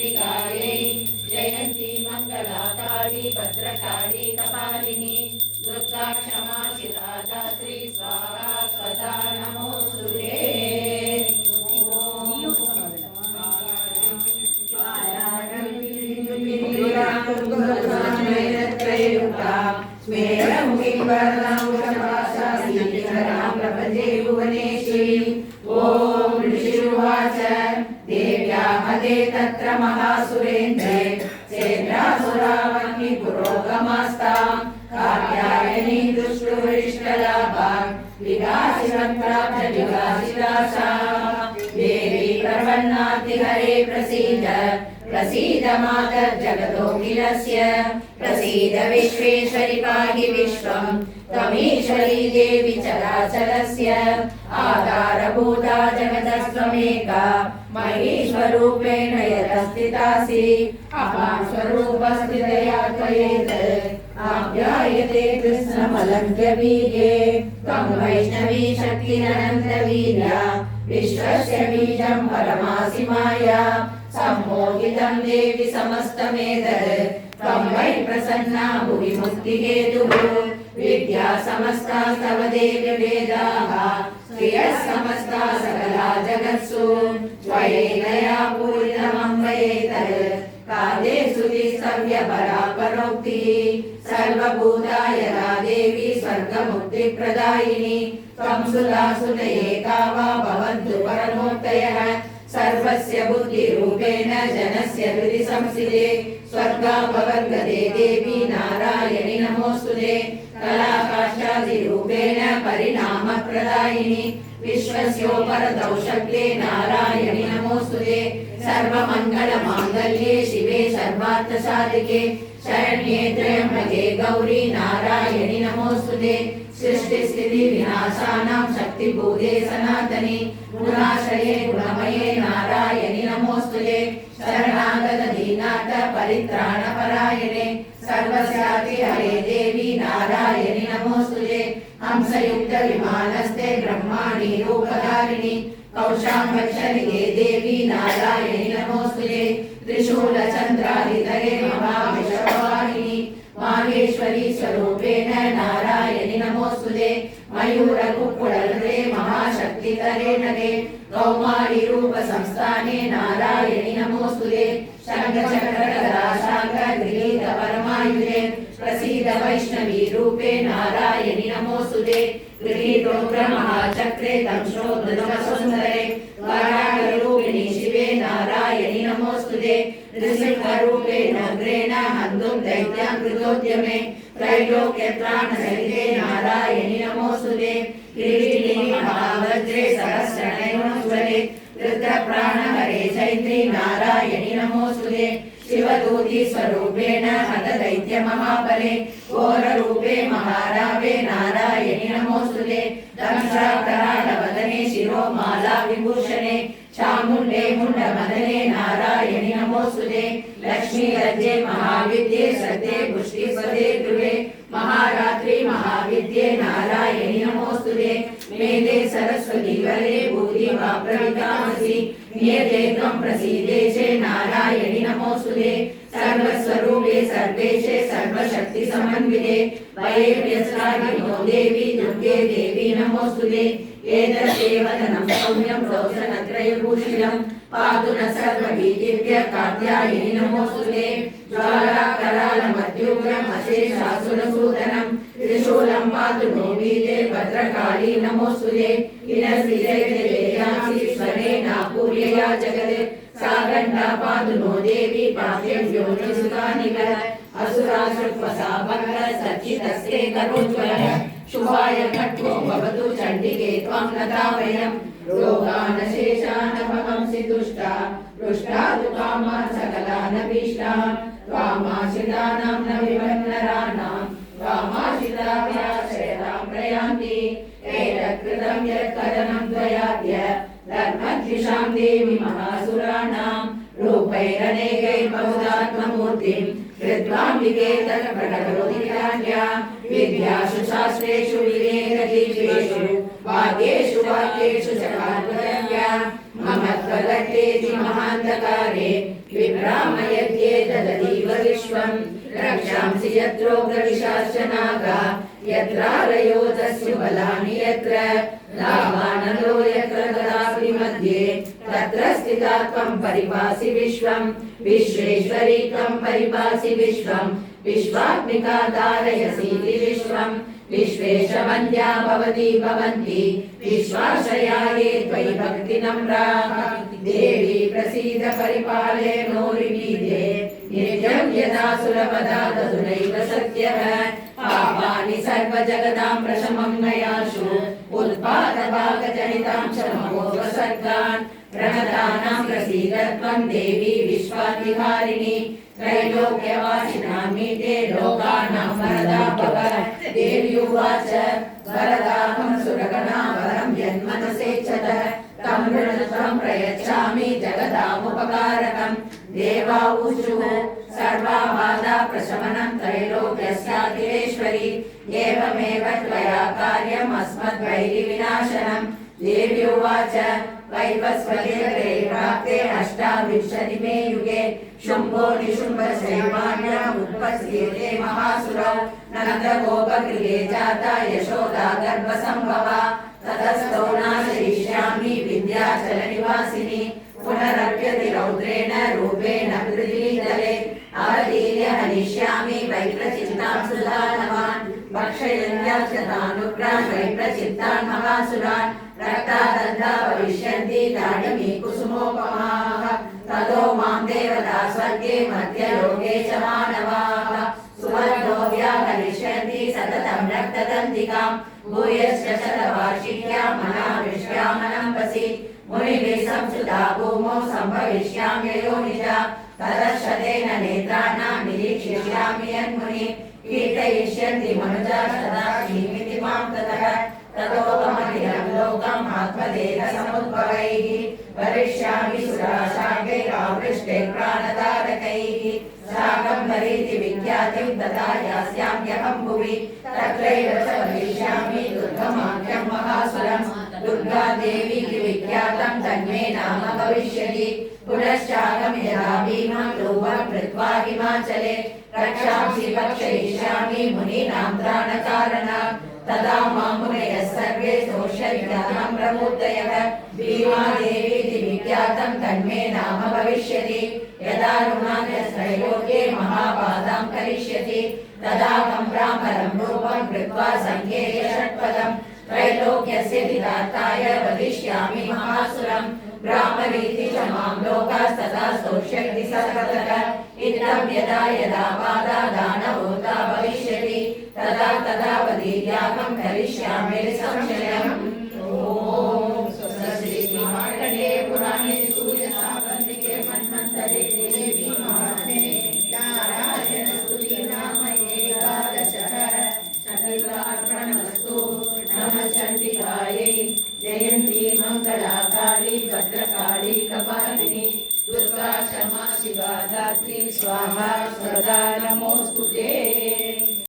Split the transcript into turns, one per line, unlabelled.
जगदम्बिकायै जयन्ती मङ्गलाकाली भद्रकाली कपालिनी दुर्गा क्षमा शिवा दात्री स्वाहा सदा नमोस्तुते। ओम ऋषिरुवाच देव्या हते तत्र महासुरेन्द्रे चेन्द्रासुरावह्नि पुरोगमास्तां कात्यायनी दुष्टुरिष्टलाभा विगासिताशा देवी प्रपन्नाति हरे प्रसीद प्रसीद मातर्जगदोऽखिलस्य प्रसीद विश्वेश्वरि पाहि विश्वं त्वमीश्वरी देवी चराचरस्य आधारभूता जगतस्त्वमेका महेश्वरूपेण यतस्थितासि अहं स्वरूपस्थितया त्वयैतत् आप्यायते कृष्णमलङ्घ्यवीर्ये त्वं वैष्णवी शक्तिरनन्तवीर्या विश्वस्य बीजं परमासि माया सम्मोहितं देवि समस्तमेतत् त्वं वै प्रसन्ना भुवि मुक्तिहेतुः विद्या समस्ता तव देवि वेदाः श्रियः समस्ता सकला जगत्सु त्वयैकया पूरितमम्बयैतत् काले स्तुतिस्तव्यपरापरोक्तिः सर्वभूतायना देवी स्वर्गमुक्तिप्रदायिनी त्वं सुरासुरैका वा भवन्तु परमोक्तयः सर्वस्य बुद्धिरूपेण जनस्य हृदि संस्थिते स्वर्गापवर्गदे देवी नारायणि नमोस्तुते कलाकाशादिरूपेण परिणामप्रदायिनि विश्वस्योपरतौ शक्ते नारायणि नमोस्तुते सर्वमङ्गलमाङ्गल्ये शिवे सर्वार्थसाधिके शरण्ये त्र्यम्बके गौरी नारायणि नमोस्तुते सृष्टिस्थितिविनाशानां शक्तिभूते सनातनि गुणाश्रये गुणमये नारायणि नमोस्तुते शरणागत दीनाथ परित्राणपरायणे सर्वस्यापि हरे देवी नारायणि नमोस्तुते हंसयुक्त विमानस्ते ब्रह्माणि रूपधारिणि कौशाम्बक्षरिगे देवी नारायणि नमोस्तुते त्रिशूलचन्द्रादितरे महाविषवाहिनि माहेश्वरी स्वरूपेण नारायणि नमोस्तुते मयूरकुक्कुटधरे महाशक्तितरे नगे कौमारी रूप संस्थाने नारायणि नमोस्तुते शङ्खचक्रगदाशाङ्खगृहीत परमायुधे प्रसीद वैष्णवी रूपे नारायणि नमोस्तुते गृहीतोग्र महाचक्रे दंशोद्धतमसुन्दरे वराहरूपिणि शिवे नारायणि नमोस्तुते नृसिंहरूपेण अग्रेण हन्तुं दैत्यां कृतोद्यमे त्रैलोक्यत्राणसहिते नारायणि नमोस्तुते किरीटिनि महावज्रे सहस्रनयनोज्ज्वले रुद्रप्राणहरे चैत्री नारायणि नमोस्तुते शिवदूती स्वरूपेण हत दैत्यमहाबले घोररूपे महारावे नारायणि नमोस्तुते दंशाकरालवदने शिरोमाला विभूषणे चामुण्डे मुण्डमदने नारायणि नमोस्तुते लक्ष्मी लज्जे महाविद्ये सत्ये पुष्टिस्वदे ध्रुवे महारात्रि महाविद्ये नारायणि नमोस्तुते मेधे सरस्वती वरे बुद्धिमा प्रवितामसि नियते त्वं प्रसीदेशे नारायणि नमोस्तुते सर्वस्वरूपे सर्वेशे सर्वशक्तिसमन्विते वयेभ्यस्त्रागिनो देवी दुर्गे देवी नमोस्तुते एतदेवदनं सौम्यं रोचनत्रयभूषितं पातु न सर्वभीतिभ्यः कात्यायनि नमोस्तुते ज्वालाकरालमत्युग्रम् अशेषासुरसूदनं त्रिशूलं पातु नो वीते भद्रकाली नमोस्तुते इनस्तिजयदेयांसि स्वरेणापूर्यया जगत् सागण्डा पातु नो देवी पाप्यं योनिसुतानिव असुरासुर्वसाभङ्ग सच्चिदस्ते करोज्ज्वलः शुभाय खट्वो भवतु चण्डिके त्वां नतावयं रोगानशेषानभवंसि तुष्टा पृष्टा तु कामान् सकलानभीष्टां त्वामाश्रितानां न विवन्नराणां त्वामाश्रिताभ्याश्रयतां प्रयान्ति एतत्कृतं यत्कथनं त्वयाद्य धर्मद्विषां देवी महासुराणां रूपैरनेकैर्बहुधात्ममूर्तिं कृत्वाम्बिके तत्प्रकटोति विराज्ञा विद्यासु शास्त्रेषु विवेकदीपेषु वाक्येषु वाक्येषु च कात्वया ममत्वगतेति महान्धकारे विभ्रामयज्ञे ददतीव विश्वम् रक्षांसि यत्रोग्रविशाश्च नागा यत्रालयो तस्युबलानि यत्र दावानलो यत्र गदाग्नि मध्ये तत्र स्थिता त्वं परिभासि विश्वम् विश्वेश्वरी त्वं परिभासि विश्वम् विश्वात्मिका तारयसीति विश्वम् विश्वेशवन्द्या भवती भवन्ति विश्वाश्रया ये त्वयि भक्तिनम्राः देवी प्रसीद परिपालय नोरिमीदे नित्यं यदा सुरपदा तदुनैव सत्यः पापानि सर्वजगदां प्रशमं नयाशु उत्पादभागजनितां च महोपसर्गान् प्रणतानां प्रसीद त्वं देवी विश्वाधिकारिणी त्रैलोक्यवासिनामीते लोकानां वरदा भव देवी उवाच वरदाहं सुरगणा वरं यन्मनसेच्छतः तं ऋणत्वं प्रयच्छामि जगदामुपकारकं देवा ऊचुः सर्वाबाधा प्रशमनं त्रैलोक्यस्याखिलेश्वरी एवमेव त्वया कार्यम् अस्मद्वैरिविनाशनं देवी उवाच वैवस्वते प्राप्ते अष्टाविंशतिमे युगे शुम्भो निशुम्भश्रैवाण्याम् उत्पत्स्येते महासुरौ नन्दगोपगृहे जाता यशोदा गर्भसम्भवा ततस्तौ नाशयिष्यामि विन्ध्याचलनिवासिनी पुनरप्यति रौद्रेण रूपेण पृथिवीतले अवतीर्य हनिष्यामि वैप्रचित्तां सुदानवान् भक्षयन्त्याक्षतानुग्रान् वैप्रचित्तान् महासुरान् रक्तादग्धा भविष्यन्ति दाडिमी कुसुमोपमाः ततो मां देवता स्वर्गे मध्यलोके च मानवाः सुवर्गो व्याहरिष्यन्ति सततं रक्तदन्तिकां भूयश्च शतवार्षिक्यां मनाविष्यामनम्बसि मुनिभिः संसुता भूमौ सम्भविष्याम्ययोनिजा ततश्शतेन नेत्राणां निरीक्षिष्यामि यन्मुनि कीर्तयिष्यन्ति मनुजा सदाशिवमिति मां ततः ततोऽहमखिलं लोकम् आत्मदेहसमुद्भवैः वरिष्यामि सुराशाकैरावृष्टैः प्राणतारकैः शाकम्भरीति विख्यातिं तथा यास्याम्यहं भुवि तत्रैव च भविष्यामि दुर्गमाख्यं महासुरम् दुर्गा देवी विख्यातं तन्मे नाम भविष्यति पुनश्चाहं यदा भीमं रूपं कृत्वा हिमाचले रक्षांसि भक्षयिष्यामि मुनीनां त्राणकारणात् तदा मां मुनयः सर्वे स्तोष्यन्ति प्रमूर्तयः भीमा देवीति विख्यातं तन्मे नाम भविष्यति यदा ऋणान्यस्त्रैलोक्ये महाबाधां करिष्यति तदाहं ब्राह्मणं रूपं कृत्वा सङ्ख्येय षट्पदं त्रैलोक्यस्य विधाताय वदिष्यामि महासुरम् ब्राह्मणीति च मां लोकास्तथा स्तोष्यन्ति सर्वतः इत्थं यदा यदा बाधा दानवोता भविष्यति तदा तदा वदीर्याहं करिष्यामि संशयम् ॐ स्वस्ति पुराणे सूर्यसापन्दिके मन्वन्तरे देवी महात्म्ये नारायणस्तुति नाम एकादशः शतकोऽर्पणमस्तु नमः चण्डिकायै जयन्ती मङ्गलाकाली भद्रकाली कपालिनी दुर्गा क्षमा शिवा दात्री स्वाहा सदा नमोऽस्तु ते।